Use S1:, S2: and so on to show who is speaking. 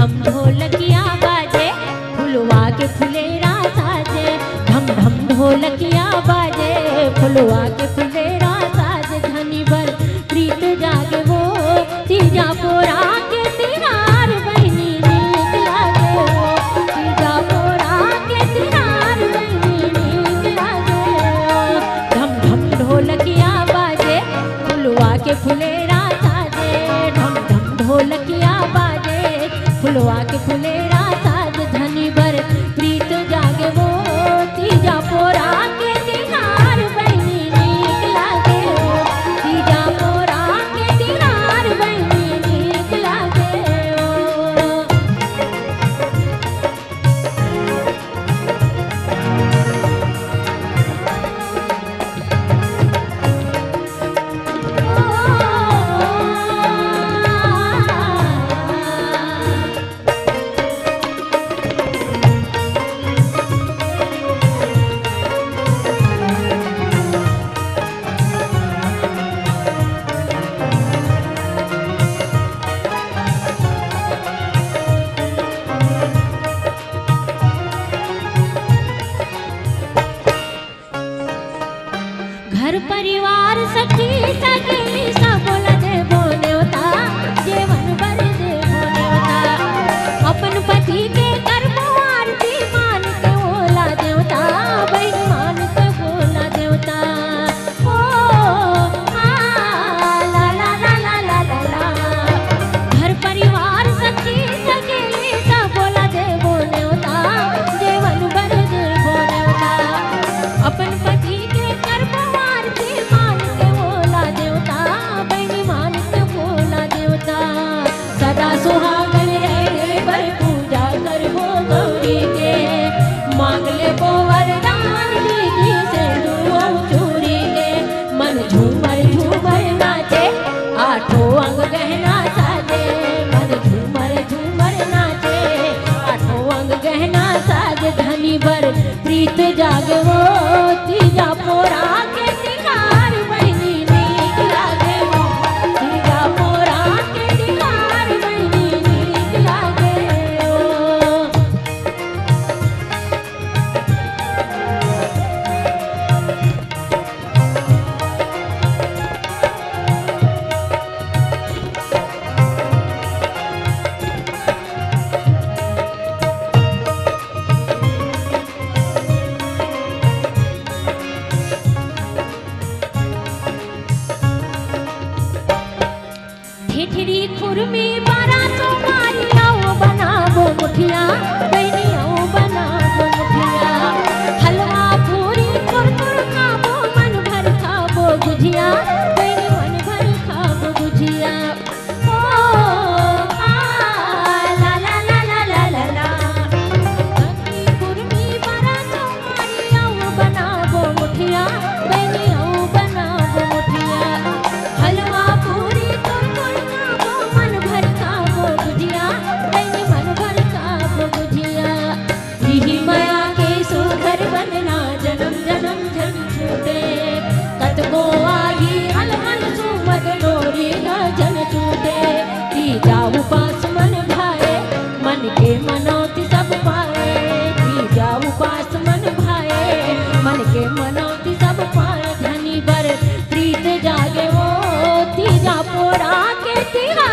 S1: धम ढोलकिया बाजे फुलवा के फुलेरा साजे। धम धम ढोलकिया बाजे फुलवा के फुलेरा साजे। धनी बर प्रीत जागे वो तीजा पोरा के तिहार बहनी नीक लागे वो। तीजा पोरा के तिहार बहनी नीक लागे वो। धम धम ढोलकिया बाजे फुलवा के फुलेरा साजे। धम धम ढोलकिया बाजे फुलवा के फुलेरा साज। धनी बर प्रीत जागे वो तीजा पोरा के तिहार बहनी नीक लागे वो। तीजा पोरा के तिहार बहनी नीक लागे वो। घर परिवार सखी सगेली सब देवो देवता जेवन बर देवो देवता। अपन पति के कर्म आरती मान के बोला देवता बहन मान के बोला देवता। ओ ला ला ला ला ला ला ला। घर परिवार सखी सगेली सब देवो देवता जेवन बर देवो देवता। अपन पति के कर्म मान के बोला देवता बहनी मान के बोला देवता। सदा सुहागन रहे बर पूजा करबो गौरी के। मांग ले वो वरदान दीदी से दुआ चूरी के। मन झूमर झूमर नाचे आठों अंग गहना साजे। मन झूमर झूमर नाचे आठों अंग गहना साजे। धनी बर प्रीत जागे वो तीजा पोरा के तिहार बहनी नीक लागे वो। तीजा पोरा के तिहार बहनी नीक लागे वो। ठिठरी खुरमी बारातों मारियाओ बनाबो मुठिया बहनियाओ बनाबो मुठिया। हलवा पूरी कुरकुर खाबो मन भर खाबो गुजिया बहनी मन भर खाबो गुजिया। ओ ला ला ला ला ला ला ला। ठिठरी खुरमी बारातों मारियाओ बनाबो मुठिया बहनियाओ बनाबो मुठिया। हलवा पूरी कुरकुर खाबो मन भर खाबो गुजिया बहनी मन भर खाबो गुजिया। यही माया के सुघर बनना जन्म जन्म जन छूटे। कतको आई हल हल सुमत डोरी न जन छूटे। तीजा उपास मन भाए मन के मनौती सब पाए। तीजा उपास मन भाए मन के मनौती सब पाए। धनी बर प्रीत जागे वो तीजा पोरा के तिहार